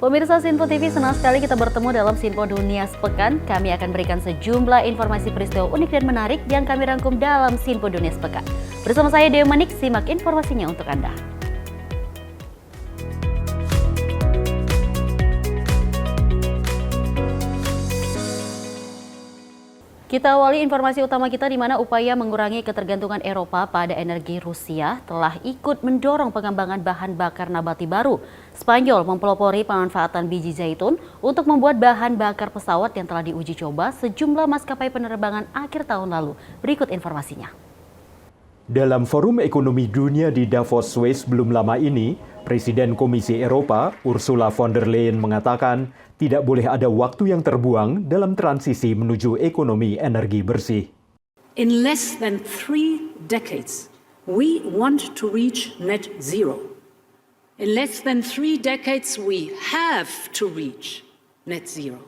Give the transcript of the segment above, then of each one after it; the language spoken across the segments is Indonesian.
Pemirsa Sinpo TV, senang sekali kita bertemu dalam Sinpo Dunia Sepekan. Kami akan berikan sejumlah informasi peristiwa unik dan menarik yang kami rangkum dalam Sinpo Dunia Sepekan. Bersama saya Dewi Manik, simak informasinya untuk Anda. Kita awali informasi utama kita di mana upaya mengurangi ketergantungan Eropa pada energi Rusia telah ikut mendorong pengembangan bahan bakar nabati baru. Spanyol mempelopori pemanfaatan biji zaitun untuk membuat bahan bakar pesawat yang telah diuji coba sejumlah maskapai penerbangan akhir tahun lalu. Berikut informasinya. Dalam Forum Ekonomi Dunia di Davos, Swiss belum lama ini, Presiden Komisi Eropa, Ursula von der Leyen mengatakan tidak boleh ada waktu yang terbuang dalam transisi menuju ekonomi energi bersih. In less than 3 decades, we want to reach net zero. In less than 3 decades, we have to reach net zero.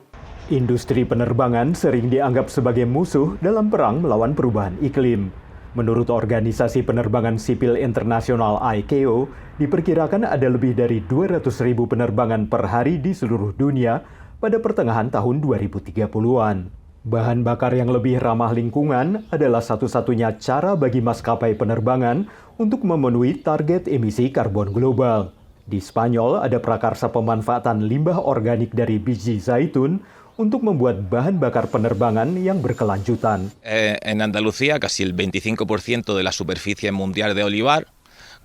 Industri penerbangan sering dianggap sebagai musuh dalam perang melawan perubahan iklim. Menurut Organisasi Penerbangan Sipil Internasional ICAO, diperkirakan ada lebih dari 200.000 penerbangan per hari di seluruh dunia pada pertengahan tahun 2030-an. Bahan bakar yang lebih ramah lingkungan adalah satu-satunya cara bagi maskapai penerbangan untuk memenuhi target emisi karbon global. Di Spanyol ada prakarsa pemanfaatan limbah organik dari biji zaitun untuk membuat bahan bakar penerbangan yang berkelanjutan. En Andalucía casi el 25% de la superficie mundial de olivar,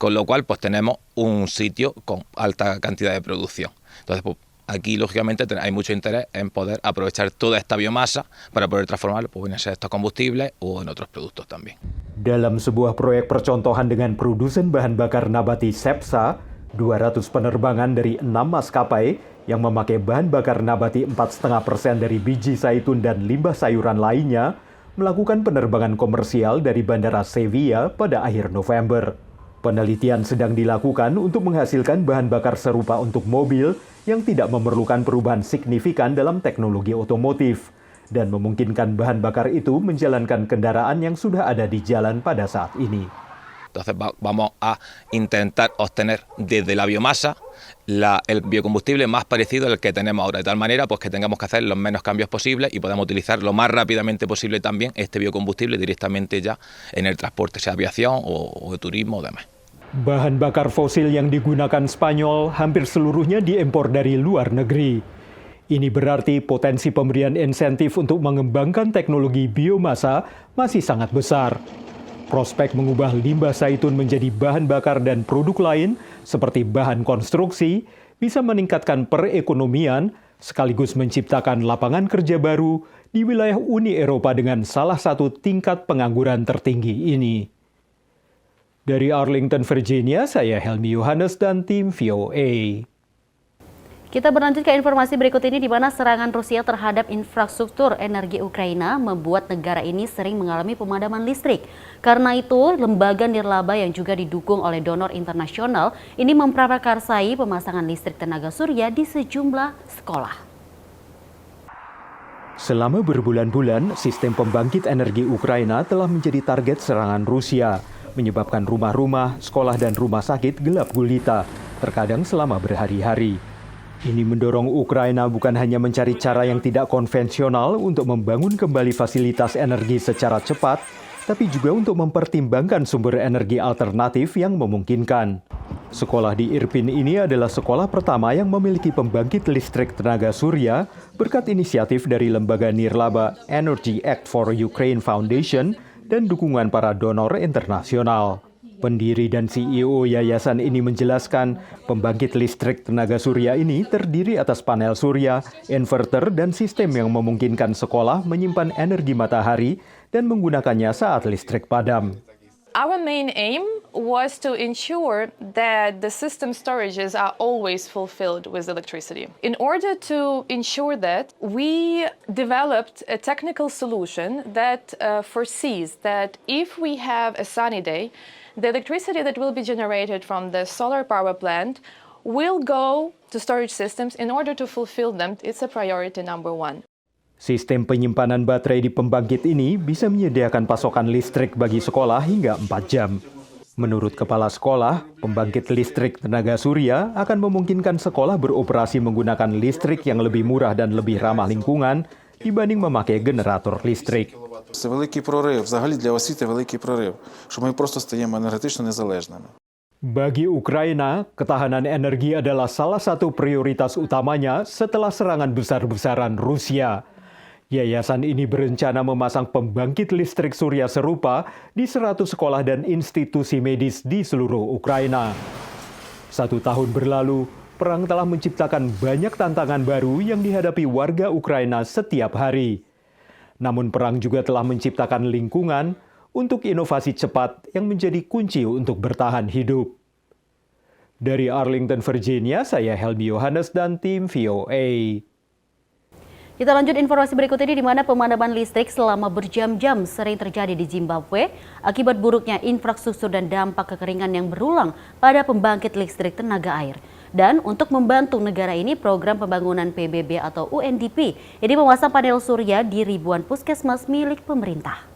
con lo cual pues tenemos un sitio con alta cantidad de producción. Entonces pues, aquí lógicamente hay mucho interés en poder aprovechar toda esta biomasa para poder transformarlo pues, en estos combustibles o en otros productos también. Dalam sebuah proyek percontohan dengan produsen bahan bakar nabati Cepsa, 200 penerbangan dari 6 maskapai yang memakai bahan bakar nabati 4,5% dari biji zaitun dan limbah sayuran lainnya melakukan penerbangan komersial dari Bandara Sevilla pada akhir November. Penelitian sedang dilakukan untuk menghasilkan bahan bakar serupa untuk mobil yang tidak memerlukan perubahan signifikan dalam teknologi otomotif dan memungkinkan bahan bakar itu menjalankan kendaraan yang sudah ada di jalan pada saat ini. Entonces vamos a intentar obtener desde la biomasa el biocombustible más parecido al que tenemos ahora, de tal manera pues, que tengamos que hacer los menos cambios posibles y podamos utilizar lo más rápidamente posible también este biocombustible directamente ya en el transporte, sea aviación o turismo o demás. Bahan bakar fosil yang digunakan Spanyol hampir seluruhnya diimpor dari luar negeri. Ini berarti potensi pemberian insentif untuk mengembangkan teknologi biomasa masih sangat besar. Prospek mengubah limbah zaitun menjadi bahan bakar dan produk lain seperti bahan konstruksi bisa meningkatkan perekonomian sekaligus menciptakan lapangan kerja baru di wilayah Uni Eropa dengan salah satu tingkat pengangguran tertinggi ini. Dari Arlington, Virginia, saya Helmi Yohanes dan tim VOA. Kita berlanjut ke informasi berikut ini di mana serangan Rusia terhadap infrastruktur energi Ukraina membuat negara ini sering mengalami pemadaman listrik. Karena itu, lembaga nirlaba yang juga didukung oleh donor internasional ini memprakarsai pemasangan listrik tenaga surya di sejumlah sekolah. Selama berbulan-bulan, sistem pembangkit energi Ukraina telah menjadi target serangan Rusia, menyebabkan rumah-rumah, sekolah dan rumah sakit gelap gulita, terkadang selama berhari-hari. Ini mendorong Ukraina bukan hanya mencari cara yang tidak konvensional untuk membangun kembali fasilitas energi secara cepat, tapi juga untuk mempertimbangkan sumber energi alternatif yang memungkinkan. Sekolah di Irpin ini adalah sekolah pertama yang memiliki pembangkit listrik tenaga surya berkat inisiatif dari lembaga nirlaba Energy Act for Ukraine Foundation dan dukungan para donor internasional. Pendiri dan CEO yayasan ini menjelaskan pembangkit listrik tenaga surya ini terdiri atas panel surya, inverter, dan sistem yang memungkinkan sekolah menyimpan energi matahari dan menggunakannya saat listrik padam. Our main aim was to ensure that the system storages are always fulfilled with electricity. In order to ensure that, we developed a technical solution that foresees that if we have a sunny day, the electricity that will be generated from the solar power plant will go to storage systems in order to fulfill them. It's a priority number 1. Sistem penyimpanan baterai di pembangkit ini bisa menyediakan pasokan listrik bagi sekolah hingga 4 jam. Menurut kepala sekolah, pembangkit listrik tenaga surya akan memungkinkan sekolah beroperasi menggunakan listrik yang lebih murah dan lebih ramah lingkungan dibanding memakai generator listrik. Це великий прорив, взагалі для освіти великий прорив, що ми просто стаємо енергетично незалежними. Bagi Ukraina, ketahanan energi adalah salah satu prioritas utamanya setelah serangan besar-besaran Rusia. Yayasan ini berencana memasang pembangkit listrik surya serupa di 100 sekolah dan institusi medis di seluruh Ukraina. 1 tahun berlalu, perang telah menciptakan banyak tantangan baru yang dihadapi warga Ukraina setiap hari. Namun perang juga telah menciptakan lingkungan untuk inovasi cepat yang menjadi kunci untuk bertahan hidup. Dari Arlington, Virginia, saya Helmi Yohanes dan tim VOA. Kita lanjut informasi berikut ini di mana pemadaman listrik selama berjam-jam sering terjadi di Zimbabwe akibat buruknya infrastruktur dan dampak kekeringan yang berulang pada pembangkit listrik tenaga air. Dan untuk membantu negara ini, program pembangunan PBB atau UNDP ini memasang panel surya di ribuan puskesmas milik pemerintah.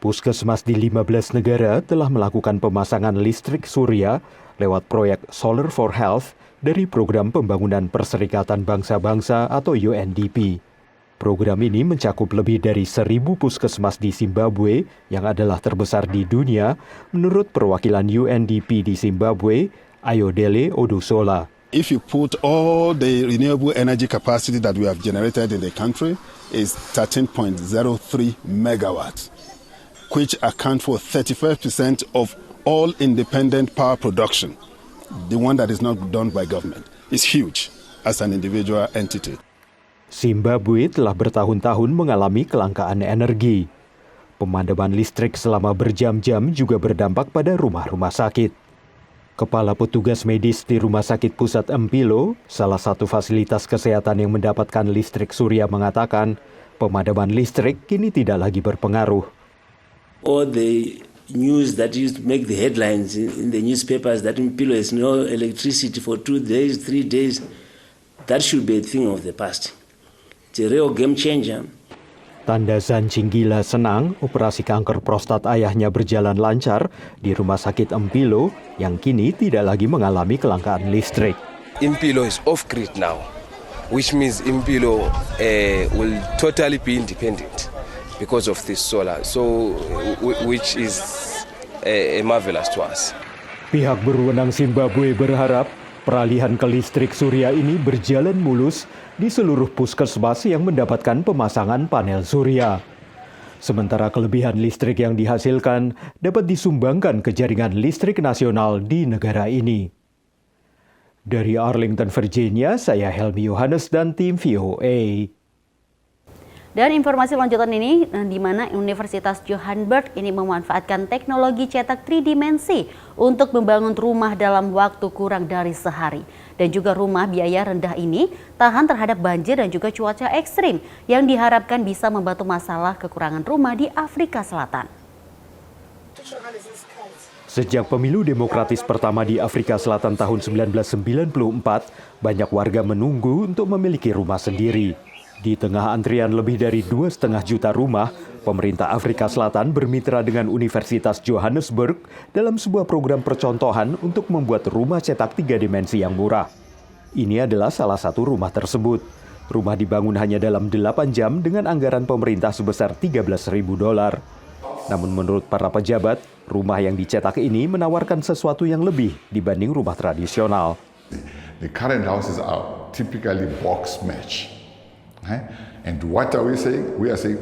Puskesmas di 15 negara telah melakukan pemasangan listrik surya lewat proyek Solar for Health dari Program Pembangunan Perserikatan Bangsa-Bangsa atau UNDP. Program ini mencakup lebih dari 1.000 puskesmas di Zimbabwe yang adalah terbesar di dunia menurut perwakilan UNDP di Zimbabwe, Ayodele Odusola. If you put all the renewable energy capacity that we have generated in the country is 13.03 megawatts, which account for 35% of all independent power production, the one that is not done by government, is huge as an individual entity. Zimbabwe telah bertahun-tahun mengalami kelangkaan energi. Pemadaman listrik selama berjam-jam juga berdampak pada rumah-rumah sakit. Kepala petugas medis di Rumah Sakit Pusat Empilo, salah satu fasilitas kesehatan yang mendapatkan listrik surya, mengatakan pemadaman listrik kini tidak lagi berpengaruh. All the news that used to make the headlines in the newspapers that Mpilo has no electricity for 2 days, 3 days, that should be a thing of the past. It's a real game changer. Tanda Zanjinggila senang operasi kanker prostat ayahnya berjalan lancar di Rumah Sakit Empilo yang kini tidak lagi mengalami kelangkaan listrik. Impilo is off grid now, which means Impilo will totally be independent because of this solar, so which is marvelous to us. Pihak berwenang Zimbabwe berharap peralihan ke listrik surya ini berjalan mulus di seluruh puskesmas yang mendapatkan pemasangan panel surya. Sementara kelebihan listrik yang dihasilkan dapat disumbangkan ke jaringan listrik nasional di negara ini. Dari Arlington, Virginia, saya Helmi Yohanes dan tim VOA. Dan informasi lanjutan ini di mana Universitas Johannesburg ini memanfaatkan teknologi cetak tridimensi untuk membangun rumah dalam waktu kurang dari sehari. Dan juga rumah biaya rendah ini tahan terhadap banjir dan juga cuaca ekstrim yang diharapkan bisa membantu masalah kekurangan rumah di Afrika Selatan. Sejak pemilu demokratis pertama di Afrika Selatan tahun 1994, banyak warga menunggu untuk memiliki rumah sendiri. Di tengah antrian lebih dari 2,5 juta rumah, pemerintah Afrika Selatan bermitra dengan Universitas Johannesburg dalam sebuah program percontohan untuk membuat rumah cetak 3 dimensi yang murah. Ini adalah salah satu rumah tersebut. Rumah dibangun hanya dalam 8 jam dengan anggaran pemerintah sebesar $13.000. Namun menurut para pejabat, rumah yang dicetak ini menawarkan sesuatu yang lebih dibanding rumah tradisional. The current houses are typically box match. And what are we saying? We are saying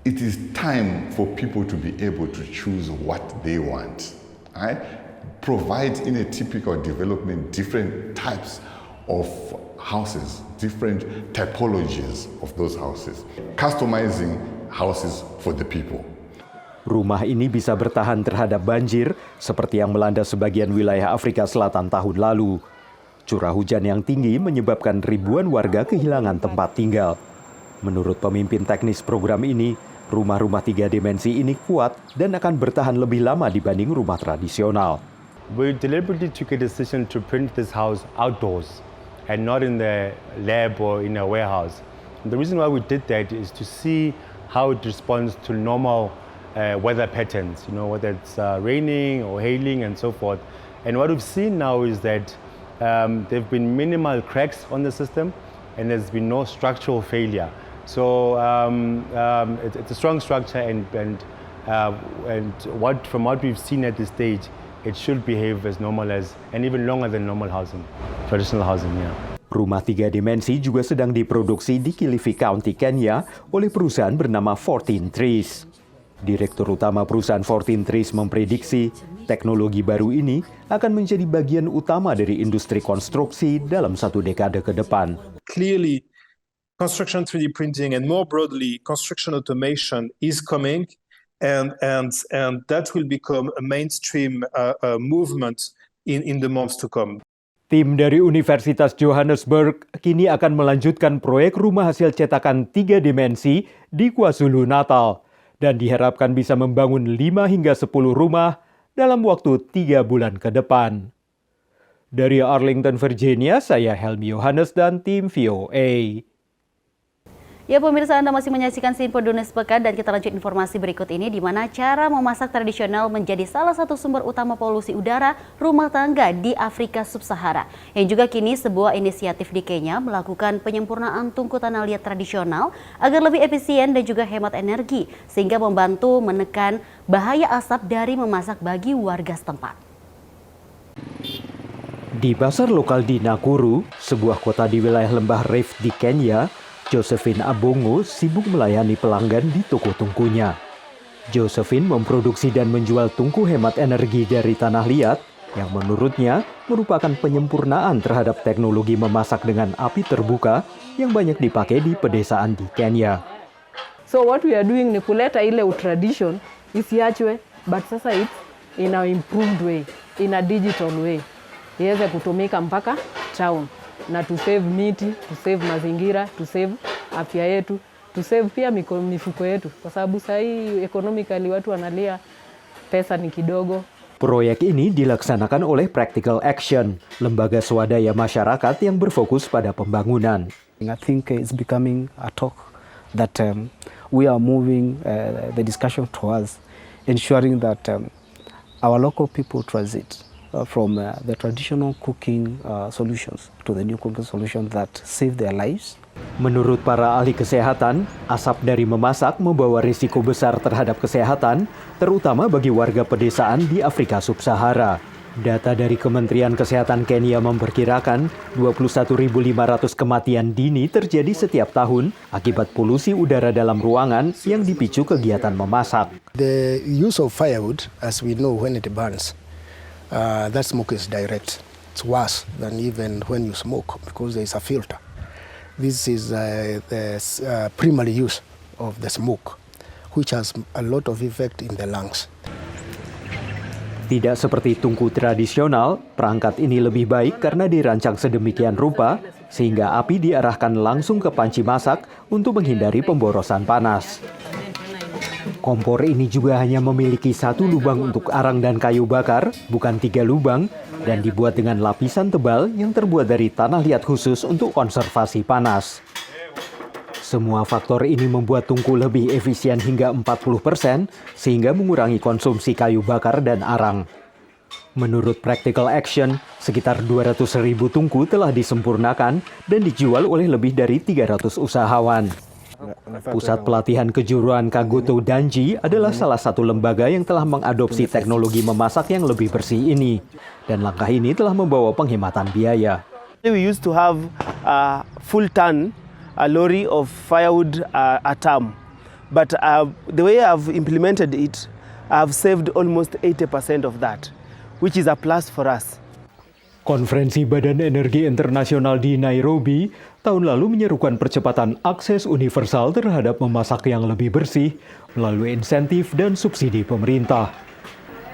it is time for people to be able to choose what they want. Provide in a typical development different types of houses, different typologies of those houses. Customizing houses for the people. Rumah ini bisa bertahan terhadap banjir seperti yang melanda sebagian wilayah Afrika Selatan tahun lalu. Curah hujan yang tinggi menyebabkan ribuan warga kehilangan tempat tinggal. Menurut pemimpin teknis program ini, rumah-rumah 3 dimensi ini kuat dan akan bertahan lebih lama dibanding rumah tradisional. We deliberately took a decision to print this house outdoors and not in the lab or in a warehouse. And the reason why we did that is to see how it responds to normal weather patterns, whether it's raining or hailing and so forth. And what we've seen now is that there have been minimal cracks on the system and there's been no structural failure. So it's a strong structure and from what we've seen at this stage, it should behave as normal and even longer than normal housing, traditional housing, yeah. Rumah 3 dimensi juga sedang diproduksi di Kilifi County, Kenya oleh perusahaan bernama 14 Trees. Direktur utama perusahaan 14 Trees memprediksi teknologi baru ini akan menjadi bagian utama dari industri konstruksi dalam 1 dekade ke depan. Clearly, construction 3D printing and more broadly construction automation is coming, and that will become a mainstream movement in the months to come. Tim dari Universitas Johannesburg kini akan melanjutkan proyek rumah hasil cetakan 3 dimensi di KwaZulu-Natal dan diharapkan bisa membangun 5 hingga 10 rumah dalam waktu 3 bulan ke depan. Dari Arlington, Virginia, saya Helmi Yohanes dan tim VOA. Ya pemirsa, Anda masih menyaksikan Simpodon Sepekan dan kita lanjut informasi berikut ini di mana cara memasak tradisional menjadi salah satu sumber utama polusi udara rumah tangga di Afrika Sub-Sahara. Yang juga kini sebuah inisiatif di Kenya melakukan penyempurnaan tungku tanah liat tradisional agar lebih efisien dan juga hemat energi sehingga membantu menekan bahaya asap dari memasak bagi warga setempat. Di pasar lokal di Nakuru, sebuah kota di wilayah lembah Rift di Kenya, Josephine Abongo sibuk melayani pelanggan di toko tungkunya. Josephine memproduksi dan menjual tungku hemat energi dari tanah liat yang menurutnya merupakan penyempurnaan terhadap teknologi memasak dengan api terbuka yang banyak dipakai di pedesaan di Kenya. So what we are doing ni kuleta ile tradition isiachwe, but sasa it's in an improved way, in a digital way. Iweze kutumika mpaka town. Na to save miti, to save mazingira, to save afya yetu, to save pia mifuko yetu, kwa sababu sahii economically watu wanalia pesa ni kidogo. Proyek ini dilaksanakan oleh Practical Action, lembaga swadaya masyarakat yang berfokus pada pembangunan. I think it's becoming a talk that we are moving the discussion towards ensuring that our local people transit from the traditional cooking solutions to the new cooking solutions that save their lives. Menurut para ahli kesehatan, asap dari memasak membawa risiko besar terhadap kesehatan, terutama bagi warga pedesaan di Afrika Sub-Sahara. Data dari Kementerian Kesehatan Kenya memperkirakan 21.500 kematian dini terjadi setiap tahun akibat polusi udara dalam ruangan yang dipicu kegiatan memasak. The use of firewood, as we know when it burns, that smoke is direct. It's worse than even when you smoke because there is a filter. This is the primary use of the smoke, which has a lot of effect in the lungs. Tidak seperti tungku tradisional, perangkat ini lebih baik karena dirancang sedemikian rupa sehingga api diarahkan langsung ke panci masak untuk menghindari pemborosan panas. Kompor ini juga hanya memiliki 1 lubang untuk arang dan kayu bakar, bukan 3 lubang, dan dibuat dengan lapisan tebal yang terbuat dari tanah liat khusus untuk konservasi panas. Semua faktor ini membuat tungku lebih efisien hingga 40%, sehingga mengurangi konsumsi kayu bakar dan arang. Menurut Practical Action, sekitar 200.000 tungku telah disempurnakan dan dijual oleh lebih dari 300 usahawan. Pusat Pelatihan Kejuruan Kagoto Danji adalah salah satu lembaga yang telah mengadopsi teknologi memasak yang lebih bersih ini. Dan langkah ini telah membawa penghematan biaya. We used to have a full ton, a lorry of firewood a term. But the way I've implemented it, I've saved almost 80% of that, which is a plus for us. Konferensi Badan Energi Internasional di Nairobi tahun lalu menyerukan percepatan akses universal terhadap memasak yang lebih bersih melalui insentif dan subsidi pemerintah.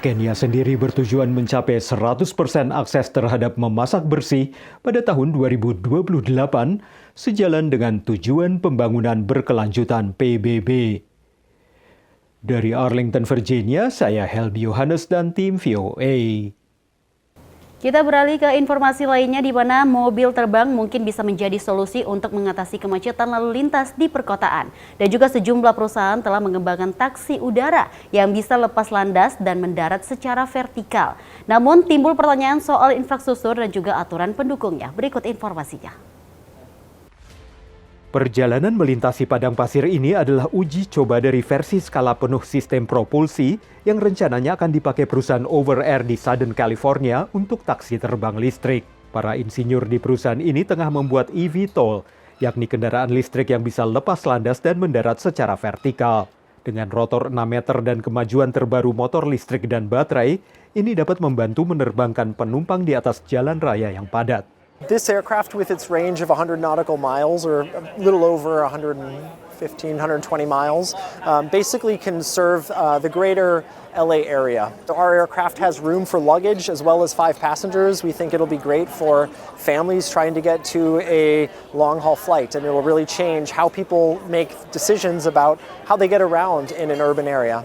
Kenya sendiri bertujuan mencapai 100% akses terhadap memasak bersih pada tahun 2028 sejalan dengan tujuan pembangunan berkelanjutan PBB. Dari Arlington, Virginia, saya Helmi Yohanes dan tim VOA. Kita beralih ke informasi lainnya di mana mobil terbang mungkin bisa menjadi solusi untuk mengatasi kemacetan lalu lintas di perkotaan. Dan juga sejumlah perusahaan telah mengembangkan taksi udara yang bisa lepas landas dan mendarat secara vertikal. Namun timbul pertanyaan soal infrastruktur dan juga aturan pendukungnya. Berikut informasinya. Perjalanan melintasi padang pasir ini adalah uji coba dari versi skala penuh sistem propulsi yang rencananya akan dipakai perusahaan Over Air di Southern California untuk taksi terbang listrik. Para insinyur di perusahaan ini tengah membuat eVTOL, yakni kendaraan listrik yang bisa lepas landas dan mendarat secara vertikal. Dengan rotor 6 meter dan kemajuan terbaru motor listrik dan baterai, ini dapat membantu menerbangkan penumpang di atas jalan raya yang padat. This aircraft, with its range of 100 nautical miles, or a little over 115, 120 miles, basically can serve the greater LA area. Our aircraft has room for luggage as well as 5 passengers. We think it'll be great for families trying to get to a long-haul flight, and it will really change how people make decisions about how they get around in an urban area.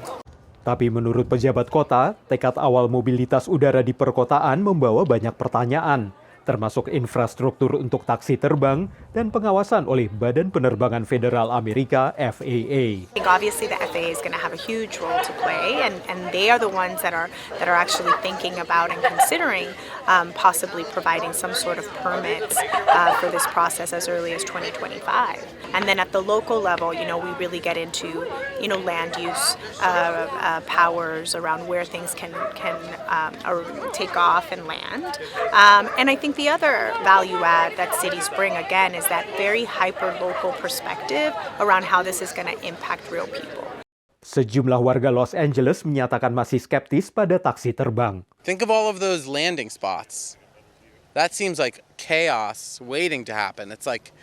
Tapi menurut pejabat kota, tekad awal mobilitas udara di perkotaan membawa banyak pertanyaan, termasuk infrastruktur untuk taksi terbang dan pengawasan oleh Badan Penerbangan Federal Amerika (FAA). I think obviously the FAA is going to have a huge role to play, and they are the ones that are actually thinking about and considering possibly providing some sort of permits for this process as early as 2025. And then at the local level, we really get into land use powers around where things can take off and land. And I think the other value add that cities bring, again, is that very hyper-local perspective around how this is going to impact real people. Sejumlah warga Los Angeles menyatakan masih skeptis pada taksi terbang. Think of all of those landing spots. That seems like chaos waiting to happen. It's like,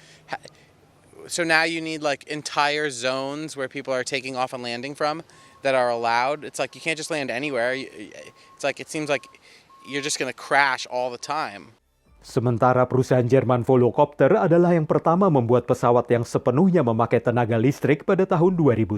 so now you need like entire zones where people are taking off and landing from that are allowed. It's like you can't just land anywhere. It's like it seems like you're just going to crash all the time. Sementara perusahaan Jerman Volocopter adalah yang pertama membuat pesawat yang sepenuhnya memakai tenaga listrik pada tahun 2011.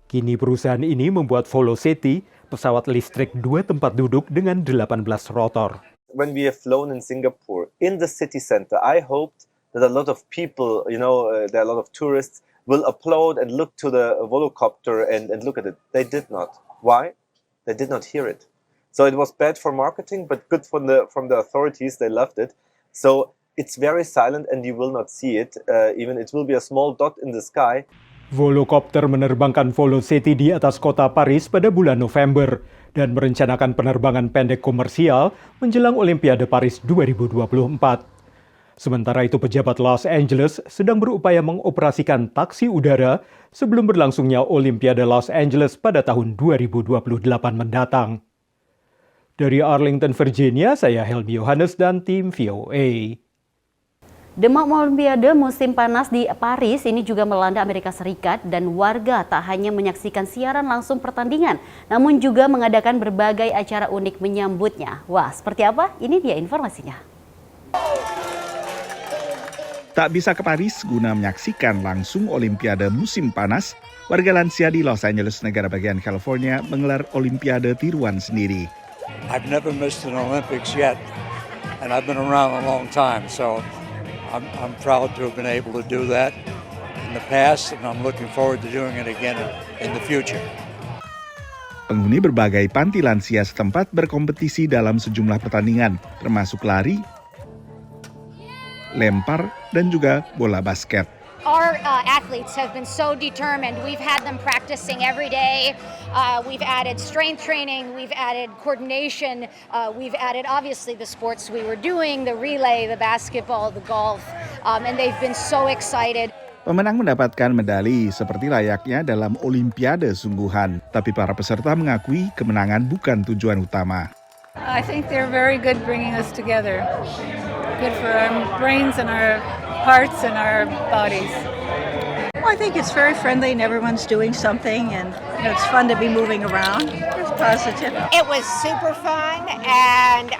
Kini perusahaan ini membuat Volocity, pesawat listrik 2 tempat duduk dengan 18 rotor. When we have flown in Singapore, in the city center, I hoped that a lot of people, there are a lot of tourists, will applaud and look to the Volocopter and look at it. They did not. Why? They did not hear it. So it was bad for marketing, but good from the authorities. They loved it. So it's very silent, and you will not see it. Even it will be a small dot in the sky. Volocopter menerbangkan Volocity di atas kota Paris pada bulan November dan merencanakan penerbangan pendek komersial menjelang Olimpiade Paris 2024. Sementara itu, pejabat Los Angeles sedang berupaya mengoperasikan taksi udara sebelum berlangsungnya Olimpiade Los Angeles pada tahun 2028 mendatang. Dari Arlington, Virginia, saya Helmi Yohanes dan tim VOA. Demam Olimpiade musim panas di Paris ini juga melanda Amerika Serikat dan warga tak hanya menyaksikan siaran langsung pertandingan, namun juga mengadakan berbagai acara unik menyambutnya. Wah, seperti apa? Ini dia informasinya. Tak bisa ke Paris guna menyaksikan langsung Olimpiade musim panas, warga lansia di Los Angeles, negara bagian California, menggelar Olimpiade tiruan sendiri. I've never missed an Olympics yet, and I've been around a long time, so I'm proud to have been able to do that in the past, and I'm looking forward to doing it again in the future. Penghuni berbagai panti lansia setempat berkompetisi dalam sejumlah pertandingan, termasuk lari, lempar, dan juga bola basket. Our athletes have been so determined. We've had them practicing every day. We've added strength training. We've added coordination. We've added, obviously, the sports we were doing, the relay, the basketball, the golf. And they've been so excited. Pemenang mendapatkan medali seperti layaknya dalam Olimpiade sungguhan. Tapi para peserta mengakui kemenangan bukan tujuan utama. I think they're very good bringing us together. Good for our brains and our hearts and our bodies. Well, I think it's very friendly and everyone's doing something, and it's fun to be moving around. It's positive. It was super fun, and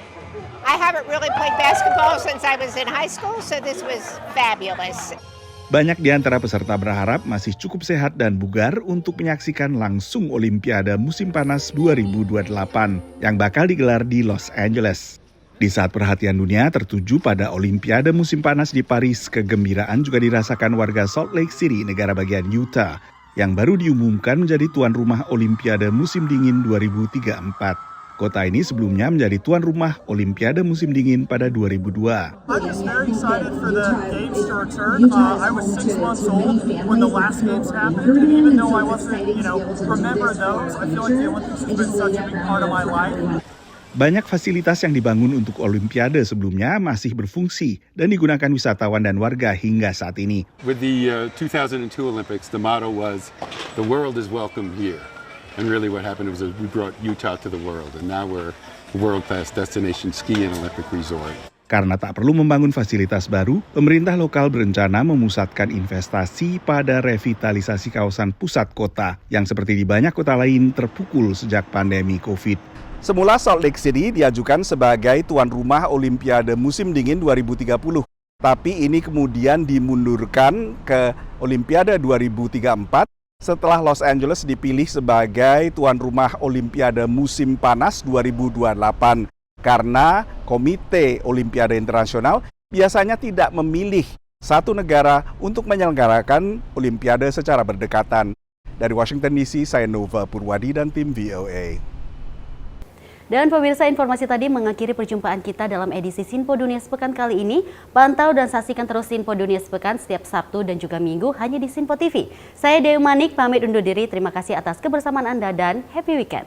I haven't really played basketball since I was in high school, so this was fabulous. Banyak di antara peserta berharap masih cukup sehat dan bugar untuk menyaksikan langsung Olimpiade musim panas 2028 yang bakal digelar di Los Angeles. Di saat perhatian dunia tertuju pada Olimpiade musim panas di Paris, kegembiraan juga dirasakan warga Salt Lake City, negara bagian Utah, yang baru diumumkan menjadi tuan rumah Olimpiade musim dingin 2034. Kota ini sebelumnya menjadi tuan rumah Olimpiade musim dingin pada 2002. I'm just very excited for the games to return. I was 6 months old when the last games happened, and even though I wasn't, remember those, I feel like the Olympics has been such a big part of my life. Banyak fasilitas yang dibangun untuk Olimpiade sebelumnya masih berfungsi dan digunakan wisatawan dan warga hingga saat ini. With the 2002 Olympics, the motto was, "The world is welcome here." And really what happened was we brought Utah to the world, and now we're a world-class destination ski and Olympic resort. Karena tak perlu membangun fasilitas baru, pemerintah lokal berencana memusatkan investasi pada revitalisasi kawasan pusat kota yang seperti di banyak kota lain terpukul sejak pandemi COVID. Semula Salt Lake City diajukan sebagai tuan rumah Olimpiade musim dingin 2030. Tapi ini kemudian dimundurkan ke Olimpiade 2034 setelah Los Angeles dipilih sebagai tuan rumah Olimpiade musim panas 2028. Karena Komite Olimpiade Internasional biasanya tidak memilih satu negara untuk menyelenggarakan Olimpiade secara berdekatan. Dari Washington DC, saya Nova Purwadi dan tim VOA. Dan pemirsa, informasi tadi mengakhiri perjumpaan kita dalam edisi Sinpo Dunia Sepekan kali ini. Pantau dan saksikan terus Sinpo Dunia Sepekan setiap Sabtu dan juga Minggu hanya di Sinpo TV. Saya Dewi Manik, pamit undur diri. Terima kasih atas kebersamaan Anda dan happy weekend.